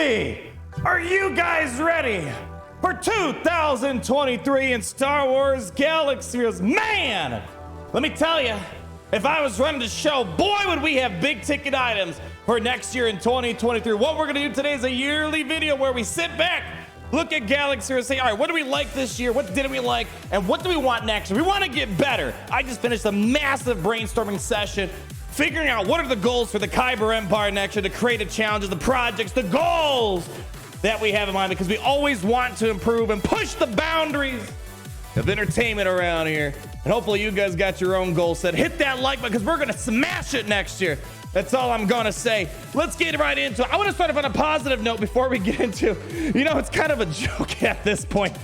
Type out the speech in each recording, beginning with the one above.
Hey, are you guys ready for 2023 in Star Wars Galaxy? Man, let me tell you, if I was running the show, boy, would we have big ticket items for next year in 2023. What we're gonna do today is a yearly video where we sit back, look at Galaxy and say, all right, what do we like this year? What didn't we like? And what do we want next year? We want to get better. I just finished a massive brainstorming session, figuring out what are the goals for the Kyber Empire next year, the creative challenges, the projects, the goals that we have in mind, because we always want to improve and push the boundaries of entertainment around here. And hopefully you guys got your own goal set. Hit that like button, because we're going to smash it next year. That's all I'm gonna say. Let's get right into it. I want to start off on a positive note before we get into, it's kind of a joke at this point.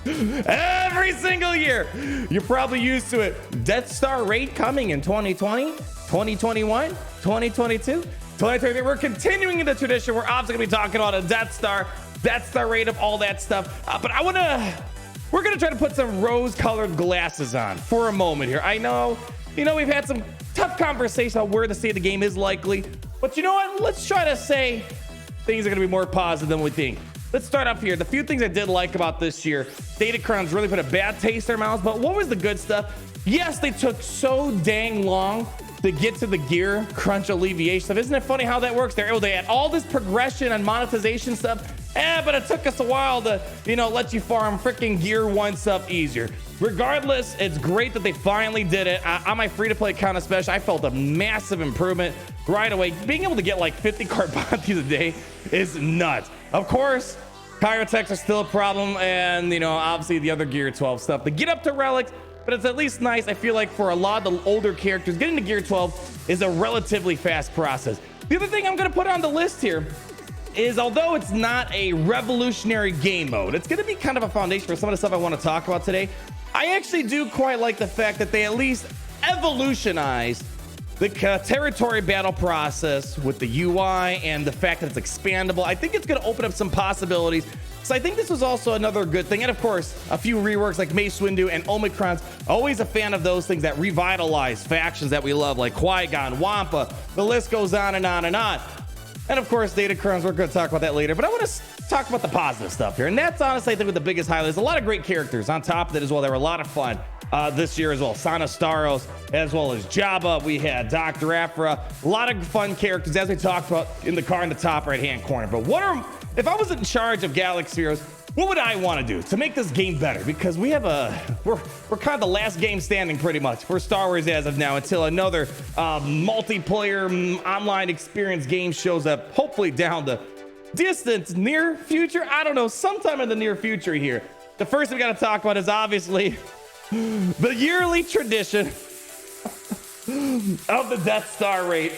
Every single year, you're probably used to it. Death Star raid coming in 2020, 2021, 2022, 2023. We're continuing the tradition. We're obviously gonna be talking about a Death Star raid of all that stuff. But we're gonna try to put some rose-colored glasses on for a moment here. I know, we've had some tough conversation on where the state of the game is likely, but you know what? Let's try to say things are going to be more positive than we think. Let's start up here. The few things I did like about this year, datacrons really put a bad taste in their mouths, but what was the good stuff? Yes, they took so dang long to get to the gear crunch alleviation stuff. Isn't it funny how that works? They're able to add all this progression and monetization stuff, but it took us a while to, let you farm freaking gear 1 stuff easier. Regardless, it's great that they finally did it. On my free-to-play account especially, I felt a massive improvement right away. Being able to get like 50 card bounties a day is nuts. Of course, Chirotechs are still a problem, and obviously the other Gear 12 stuff. To get up to relics, but it's at least nice. I feel like for a lot of the older characters, getting to Gear 12 is a relatively fast process. The other thing I'm going to put on the list here is, although it's not a revolutionary game mode, it's going to be kind of a foundation for some of the stuff I want to talk about today. I actually do quite like the fact that they at least evolutionized the territory battle process with the UI and the fact that it's expandable. I think it's going to open up some possibilities. So I think this was also another good thing. And of course, a few reworks like Mace Windu and Omicron's. Always a fan of those things that revitalize factions that we love, like Qui-Gon, Wampa. The list goes on and on and on. And of course, datacrons, we're going to talk about that later. But I want to talk about the positive stuff here. And that's honestly, I think, with the biggest highlight. There's a lot of great characters on top of it as well. They were a lot of fun this year as well. Sana Starros, as well as Jabba. We had Dr. Aphra. A lot of fun characters, as we talked about in the car in the top right-hand corner. But if I was in charge of Galaxy Heroes, what would I want to do to make this game better? Because we're kind of the last game standing pretty much for Star Wars as of now, until another multiplayer online experience game shows up, hopefully down the distant near future. I don't know, sometime in the near future here. The first thing we got to talk about is obviously the yearly tradition of the Death Star raid.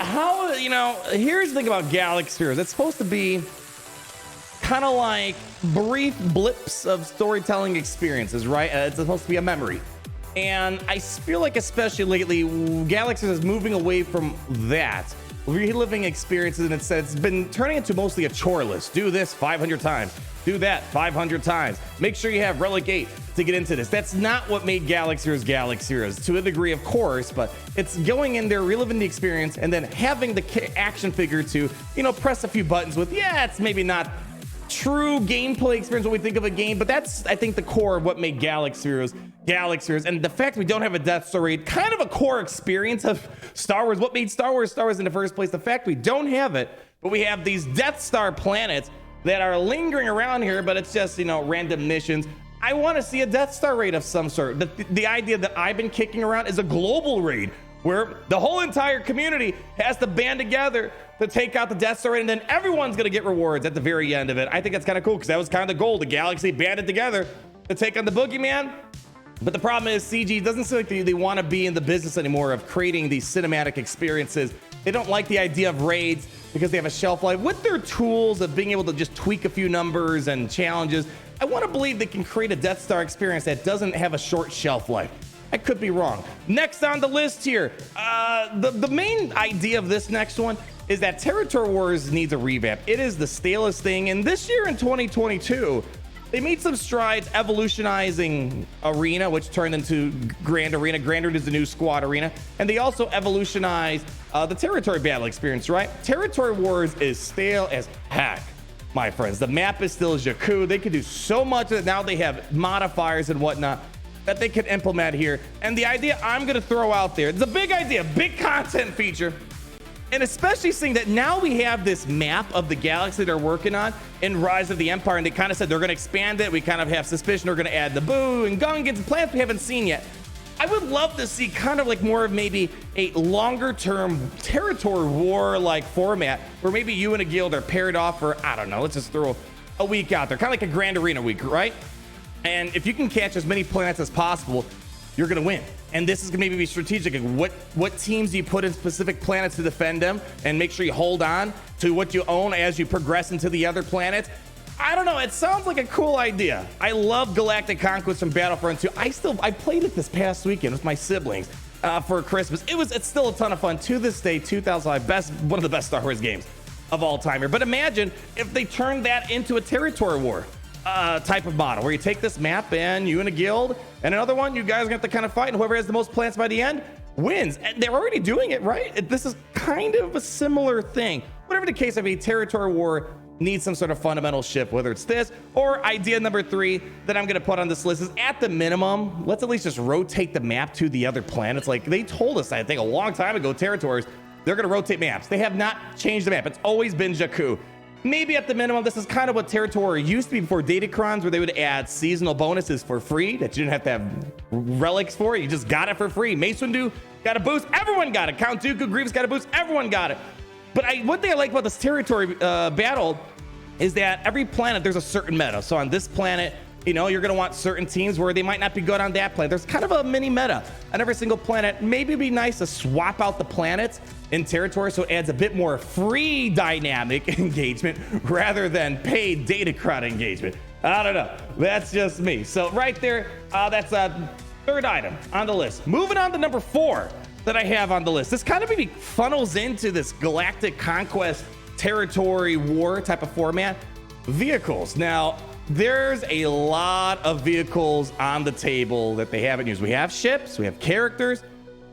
Here's the thing about Galaxy Heroes. It's supposed to be kind of like brief blips of storytelling experiences, right? It's supposed to be a memory. And I feel like, especially lately, Galaxy is moving away from that, reliving experiences, and it's been turning into mostly a chore list. Do this 500 times. Do that 500 times. Make sure you have Relic 8 to get into this. That's not what made Galaxy Heroes to a degree, of course, but it's going in there, reliving the experience, and then having the action figure to, press a few buttons with. Yeah, it's maybe not true gameplay experience when we think of a game, but that's, I think, the core of what made Galaxy Heroes. And the fact we don't have a Death Star raid, kind of a core experience of Star Wars. What made Star Wars in the first place? The fact we don't have it, but we have these Death Star planets that are lingering around here, but it's just, random missions. I want to see a Death Star raid of some sort. The idea that I've been kicking around is a global raid where the whole entire community has to band together to take out the Death Star raid, and then everyone's going to get rewards at the very end of it. I think that's kind of cool, because that was kind of the goal. The galaxy banded together to take on the boogeyman. But the problem is CG doesn't seem like they want to be in the business anymore of creating these cinematic experiences. They don't like the idea of raids because they have a shelf life. With their tools of being able to just tweak a few numbers and challenges, I want to believe they can create a Death Star experience that doesn't have a short shelf life. I could be wrong. Next on the list here, the main idea of this next one is that Territory Wars needs a revamp. It is the stalest thing, and this year in 2022, they made some strides evolutionizing Arena, which turned into Grand Arena. Grand Arena is the new squad arena. And they also evolutionized the territory battle experience, right? Territory Wars is stale as heck. my friends. The map is still Jakku. They can do so much of it. Now they have modifiers and whatnot that they can implement here. And the idea I'm going to throw out there, it's a big idea, big content feature. And especially seeing that now we have this map of the galaxy they're working on in Rise of the Empire. And they kind of said they're going to expand it. We kind of have suspicion they're going to add the Boo and Gungans and planets we haven't seen yet. I would love to see kind of like more of maybe a longer term territory war like format where maybe you and a guild are paired off for, I don't know, let's just throw a week out there, kind of like a Grand Arena week, right? And if you can catch as many planets as possible, you're going to win. And this is going to maybe be strategic. What teams do you put in specific planets to defend them and make sure you hold on to what you own as you progress into the other planets? I don't know. It sounds like a cool idea. I love Galactic Conquest from Battlefront 2. I played it this past weekend with my siblings for Christmas. It's still a ton of fun to this day. 2005, one of the best Star Wars games of all time here. But imagine if they turned that into a territory war type of model where you take this map and you and a guild and another one, you guys are going to have to kind of fight, and whoever has the most planets by the end wins. And they're already doing it, right? This is kind of a similar thing. Whatever the case may be, territory war needs some sort of fundamental shift, whether it's this or idea number 3 that I'm going to put on this list is at the minimum, let's at least just rotate the map to the other planets. Like they told us, I think a long time ago, territories, they're going to rotate maps. They have not changed the map. It's always been Jakku. Maybe at the minimum, this is kind of what territory used to be before datacrons, where they would add seasonal bonuses for free that you didn't have to have relics for. You just got it for free. Mace Windu got a boost. Everyone got it. Count Dooku Grievous got a boost. Everyone got it. But one thing I like about this territory battle is that every planet, there's a certain meta. So on this planet, you know, you're going to want certain teams where they might not be good on that planet. There's kind of a mini meta on every single planet. Maybe it'd be nice to swap out the planets in territory so it adds a bit more free dynamic engagement rather than paid datacron engagement. I don't know. That's just me. So right there, that's a third item on the list. Moving on to number 4 that I have on the list. This kind of maybe funnels into this Galactic Conquest territory war type of format. Vehicles. Now, there's a lot of vehicles on the table that they haven't used. We have ships, we have characters,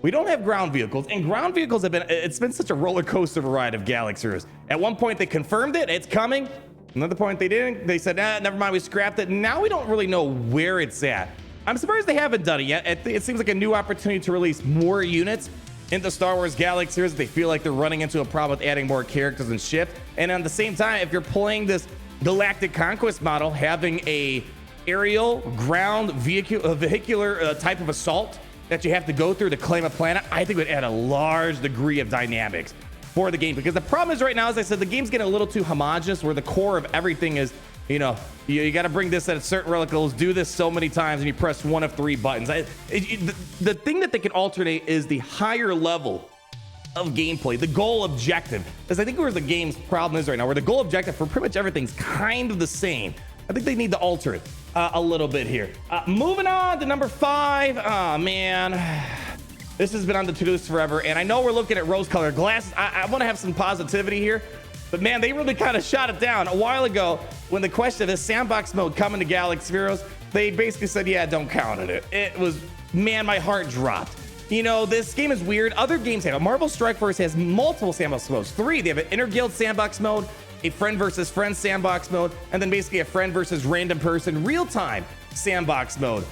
we don't have ground vehicles, and ground vehicles it's been such a roller coaster ride of Galaxers. At one point they confirmed it's coming. Another point they didn't. They said, never mind, we scrapped it. Now we don't really know where it's at. I'm surprised they haven't done it yet. It seems like a new opportunity to release more units into Star Wars Galaxies. They feel like they're running into a problem with adding more characters and ships. And at the same time, if you're playing this Galactic Conquest model, having a aerial ground vehicular type of assault that you have to go through to claim a planet, I think would add a large degree of dynamics for the game. Because the problem is right now, as I said, the game's getting a little too homogenous where the core of everything is, you know, you got to bring this at certain reticles, do this so many times, and you press one of 3 buttons. The thing that they can alternate is the higher level of gameplay, the goal objective, because I think where the game's problem is right now, where the goal objective for pretty much everything's kind of the same. I think they need to alter it a little bit here. Moving on to number 5. Oh man, this has been on the to-do list forever, and I know we're looking at rose-colored glasses. I want to have some positivity here, but man, they really kind of shot it down a while ago when the question of this sandbox mode coming to Galaxy Heroes. They basically said, yeah, don't count on it. It was, man, my heart dropped. You know, this game is weird. Other games have it. Marvel Strike Force has multiple sandbox modes. 3. They have an inter-guild sandbox mode, a friend versus friend sandbox mode, and then basically a friend versus random person real-time sandbox mode.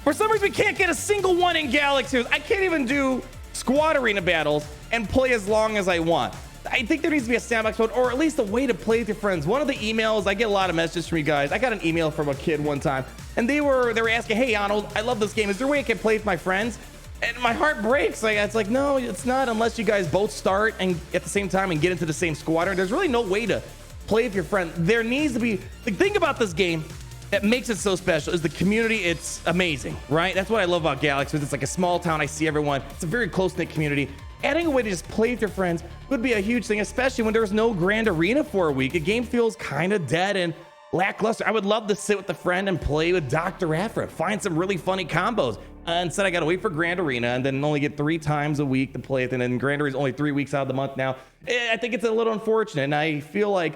For some reason, we can't get a single one in Galaxy. I can't even do squad arena battles and play as long as I want. I think there needs to be a sandbox mode, or at least a way to play with your friends. One of the emails, I get a lot of messages from you guys. I got an email from a kid one time, and they were asking, hey, Arnold, I love this game. Is there a way I can play with my friends? And my heart breaks. It's like, no, it's not, unless you guys both start and at the same time and get into the same squadron. There's really no way to play with your friend. There needs to be, the thing about this game that makes it so special is the community. It's amazing, right? That's what I love about Galaxy. It's like a small town. I see everyone. It's a very close-knit community. Adding a way to just play with your friends would be a huge thing, especially when there's no grand arena for a week. A game feels kind of dead and lackluster. I would love to sit with a friend and play with Dr. Aphra, find some really funny combos. Instead, I got to wait for Grand Arena and then only get 3 times a week to play it. And then Grand Arena is only 3 weeks out of the month now. I think it's a little unfortunate. And I feel like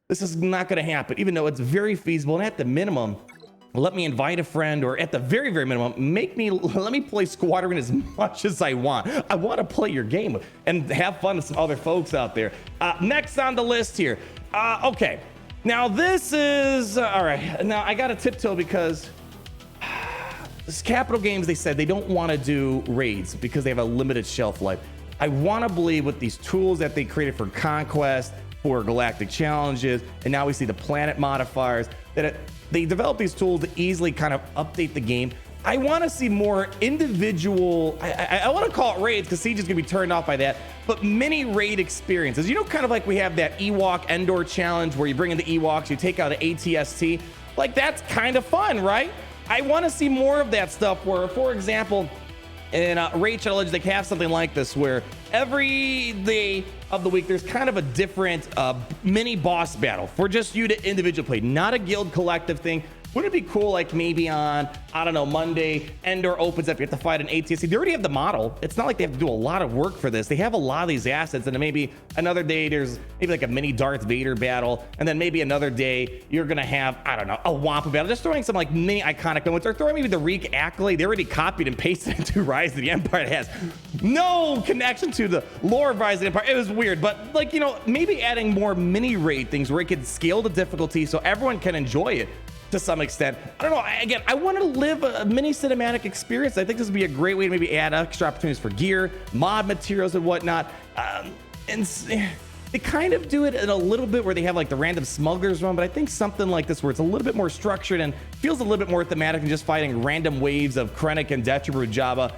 this is not going to happen, even though it's very feasible. And at the minimum, let me invite a friend, or at the very, very minimum, let me play Squadron as much as I want. I want to play your game and have fun with some other folks out there. Next on the list here. Okay. Now this is all right. Now I got to tiptoe because this Capital Games, they said they don't want to do raids because they have a limited shelf life. I want to believe with these tools that they created for Conquest, for Galactic challenges, and now we see the planet modifiers, that they develop these tools to easily kind of update the game. I want to see more individual, I want to call it raids because Siege is going to be turned off by that, but mini raid experiences. You know, kind of like we have that Ewok Endor challenge where you bring in the Ewoks, you take out an ATST. Like, that's kind of fun, right? I want to see more of that stuff where, for example, in Raid Shadow Legends, they have something like this where every day of the week there's kind of a different mini boss battle for just you to individually play, not a guild collective thing. Wouldn't it be cool, like maybe on, I don't know, Monday, Endor opens up, you have to fight an ATSC. They already have the model. It's not like they have to do a lot of work for this. They have a lot of these assets, and then maybe another day there's maybe like a mini Darth Vader battle, and then maybe another day you're gonna have, I don't know, a Wampa battle. Just throwing some like mini iconic moments, or throwing maybe the Reek Accolade. They already copied and pasted into Rise of the Empire. It has no connection to the lore of Rise of the Empire. It was weird, but like, you know, maybe adding more mini raid things where it could scale the difficulty so everyone can enjoy it to some extent. I don't know. Again, I want to live a mini cinematic experience. I think this would be a great way to maybe add extra opportunities for gear, mod materials, and whatnot. And they kind of do it in a little bit where they have like the random smugglers run, but I think something like this where it's a little bit more structured and feels a little bit more thematic than just fighting random waves of Krennic and Death Trooper Jabba.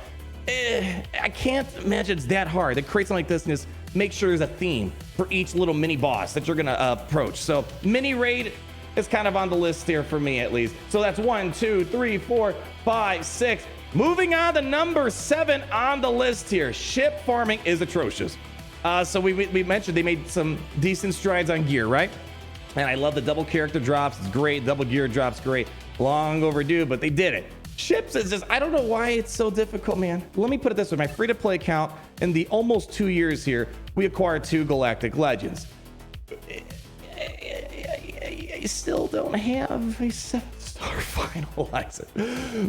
I can't imagine it's that hard to create something like this and just make sure there's a theme for each little mini boss that you're gonna approach. So mini raid is kind of on the list here for me, at least. So that's 1, 2, 3, 4, 5, 6. Moving on to number 7 on the list here. Ship farming is atrocious. So we mentioned they made some decent strides on gear, right? And I love the double character drops. It's great. Double gear drops, great. Long overdue, but they did it. Ships is just, I don't know why it's so difficult, man. Let me put it this way. My free-to-play account, in the almost 2 years here, we acquired 2 Galactic Legends. You still don't have a 7-star finalizer.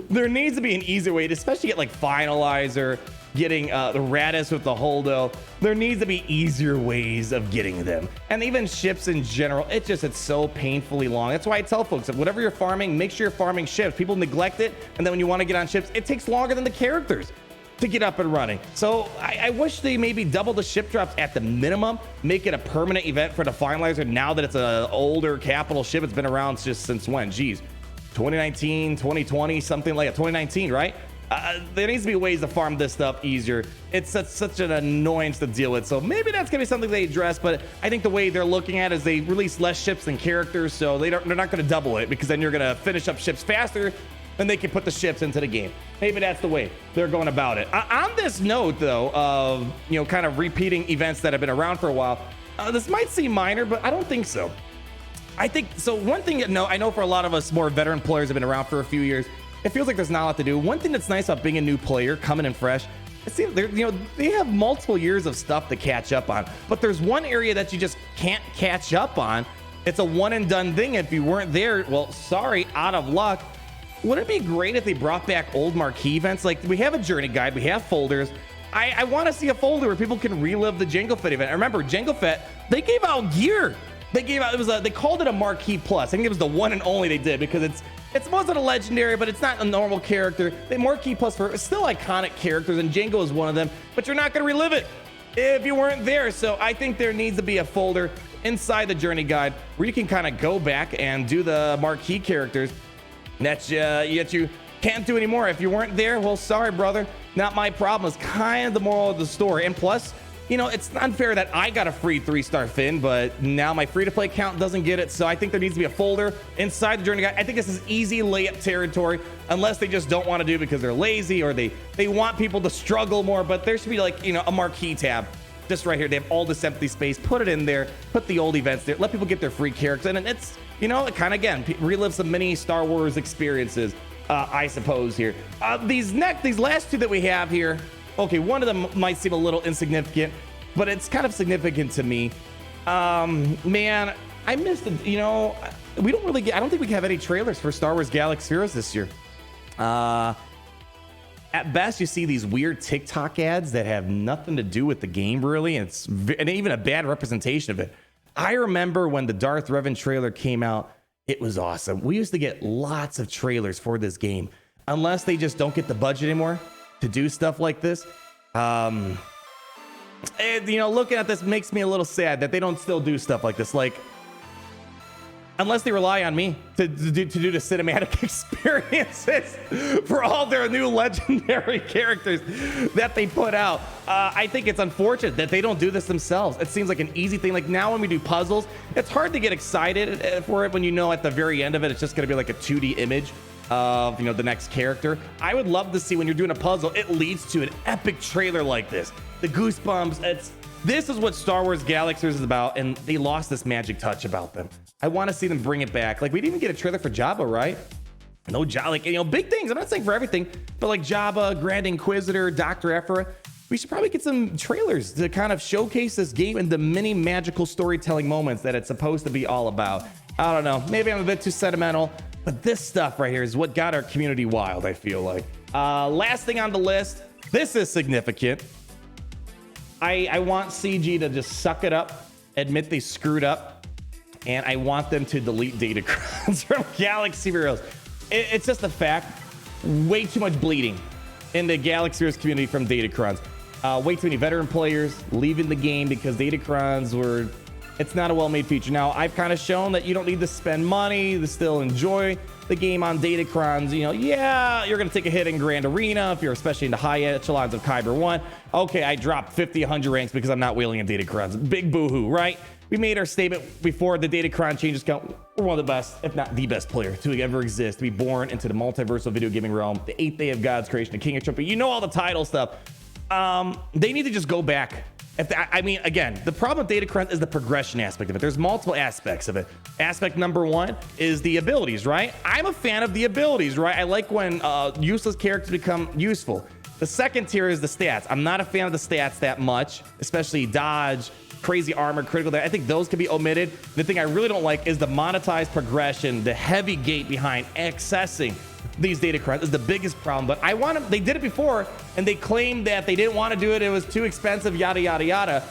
There needs to be an easier way to especially get like finalizer, getting the Radis with the Holdo. There needs to be easier ways of getting them. And even ships in general, it's so painfully long. That's why I tell folks that whatever you're farming, make sure you're farming ships. People neglect it, and then when you want to get on ships, it takes longer than the characters to get up and running. So I wish they maybe double the ship drops at the minimum, make it a permanent event for the finalizer now that it's an older capital ship. It's been around just since when? Geez, 2019, 2020, something like that. 2019, right? There needs to be ways to farm this stuff easier. It's such an annoyance to deal with. So maybe that's gonna be something they address, but I think the way they're looking at it is they release less ships than characters, so they're not gonna double it, because then you're gonna finish up ships faster and they can put the ships into the game. Maybe that's the way they're going about it. On this note, though, of, you know, kind of repeating events that have been around for a while, this might seem minor, but I don't think so. I think so. One thing that I know for a lot of us more veteran players have been around for a few years, it feels like there's not a lot to do. One thing that's nice about being a new player coming in fresh, it seems they have multiple years of stuff to catch up on, but there's one area that you just can't catch up on. It's a one and done thing. If you weren't there, well, sorry, out of luck. Wouldn't it be great if they brought back old marquee events? Like, we have a journey guide, we have folders. I want to see a folder where people can relive the Jango Fett event. I remember Jango Fett, they gave out gear. They gave out, they called it a marquee plus. I think it was the one and only they did, because it's wasn't a legendary, but it's not a normal character. They marquee plus for still iconic characters, and Jango is one of them, but you're not going to relive it if you weren't there. So I think there needs to be a folder inside the journey guide where you can kind of go back and do the marquee characters that you can't do anymore. If you weren't there, well, sorry, brother, not my problem. It's kind of the moral of the story. And plus, you know, it's unfair that I got a free 3-star Finn, but now my free-to-play account doesn't get it. So I think there needs to be a folder inside the journey guide. I think this is easy layup territory, unless they just don't want to do it because they're lazy, or they want people to struggle more. But there should be, like, you know, a marquee tab just right here. They have all this empty space. Put it in there. Put the old events there. Let people get their free characters. And it's, you know, it kind of, again, relive some mini Star Wars experiences, I suppose, here. These last two that we have here, okay, one of them might seem a little insignificant, but it's kind of significant to me. Man, I missed it. You know, we don't really get, I don't think we have any trailers for Star Wars Galaxy Heroes this year. At best, you see these weird TikTok ads that have nothing to do with the game, really, and even a bad representation of it. I remember when the Darth Revan trailer came out, it was awesome. We used to get lots of trailers for this game, unless they just don't get the budget anymore to do stuff like this. And, you know, looking at this makes me a little sad that they don't still do stuff like this. Like, unless they rely on me to do the cinematic experiences for all their new legendary characters that they put out. I think it's unfortunate that they don't do this themselves. It seems like an easy thing. Like now when we do puzzles, it's hard to get excited for it when you know at the very end of it, it's just gonna be like a 2D image of, you know, the next character. I would love to see when you're doing a puzzle, it leads to an epic trailer like this. The goosebumps, this is what Star Wars Galaxy is about, and they lost this magic touch about them. I want to see them bring it back. Like, we didn't even get a trailer for Jabba, right? No Jabba, like, you know, big things. I'm not saying for everything, but like Jabba, Grand Inquisitor, Dr. Ephra, we should probably get some trailers to kind of showcase this game and the many magical storytelling moments that it's supposed to be all about. I don't know, maybe I'm a bit too sentimental, but this stuff right here is what got our community wild, I feel like. Last thing on the list, this is significant. I want CG to just suck it up, admit they screwed up, and I want them to delete datacrons from Galaxy Heroes. It's just a fact. Way too much bleeding in the Galaxy Heroes community from datacrons. Way too many veteran players leaving the game because datacrons were... It's not a well-made feature. Now, I've kind of shown that you don't need to spend money to still enjoy the game on datacrons. You know, yeah, you're going to take a hit in Grand Arena if you're especially in the high echelons of Kyber 1. Okay, I dropped 50, 100 ranks because I'm not wheeling in datacrons. Big boohoo, right? We made our statement before the datacron changes count. We're one of the best, if not the best player to ever exist, to be born into the multiversal video gaming realm, the 8th day of God's creation, the King of Trumpet. You know all the title stuff. They need to just go back. I mean, again, the problem with datacrons is the progression aspect of it. There's multiple aspects of it. Aspect number one is the abilities, right? I'm a fan of the abilities, right? I like when useless characters become useful. The second tier is the stats. I'm not a fan of the stats that much, especially dodge, crazy armor, critical damage. I think those can be omitted. The thing I really don't like is the monetized progression, the heavy gate behind accessing these datacrons is the biggest problem. But I want them, they did it before and they claimed that they didn't want to do it, it was too expensive, yada yada yada.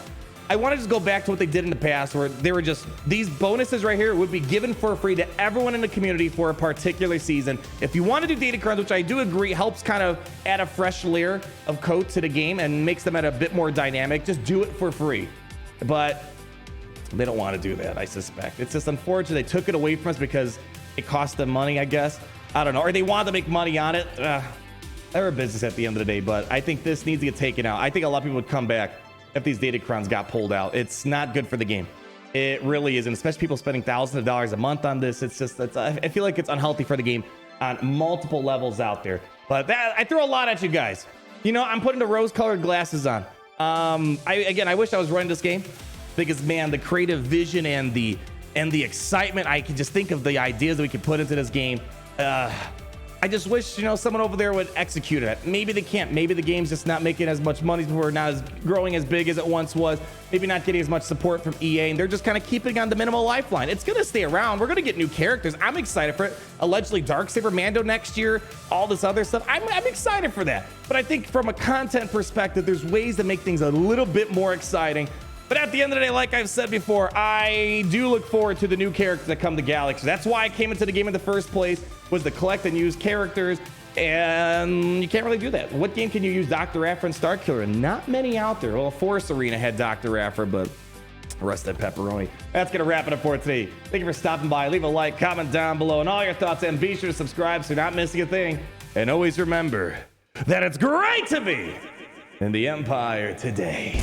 I want to just go back to what they did in the past, where they were just, these bonuses right here would be given for free to everyone in the community for a particular season. If you want to do datacrons, which I do agree helps kind of add a fresh layer of code to the game and makes them a bit more dynamic, just do it for free. But they don't want to do that, I suspect. It's just unfortunate they took it away from us because it cost them money, I guess. I don't know, or they wanted to make money on it. They're a business at the end of the day, but I think this needs to get taken out. I think a lot of people would come back if these datacrons got pulled out. It's not good for the game. It really isn't, especially people spending thousands of dollars a month on this. It's just, I feel like it's unhealthy for the game on multiple levels out there. But I threw a lot at you guys. You know, I'm putting the rose-colored glasses on. I wish I was running this game because, man, the creative vision and the excitement, I can just think of the ideas that we could put into this game. I just wish, you know, someone over there would execute it. Maybe they can't. Maybe the game's just not making as much money before, not as growing as big as it once was. Maybe not getting as much support from EA, and they're just kind of keeping on the minimal lifeline. It's going to stay around. We're going to get new characters. I'm excited for it. Allegedly Darksaber Mando next year, all this other stuff. I'm excited for that. But I think from a content perspective, there's ways to make things a little bit more exciting. But at the end of the day, like I've said before, I do look forward to the new characters that come to Galaxy. That's why I came into the game in the first place, was to collect and use characters, and you can't really do that. What game can you use Dr. Aphra and Starkiller? Not many out there. Well, Force Arena had Dr. Aphra, but rest in pepperoni. That's going to wrap it up for today. Thank you for stopping by. Leave a like, comment down below, and all your thoughts, and be sure to subscribe so you're not missing a thing. And always remember that it's great to be in the Empire today.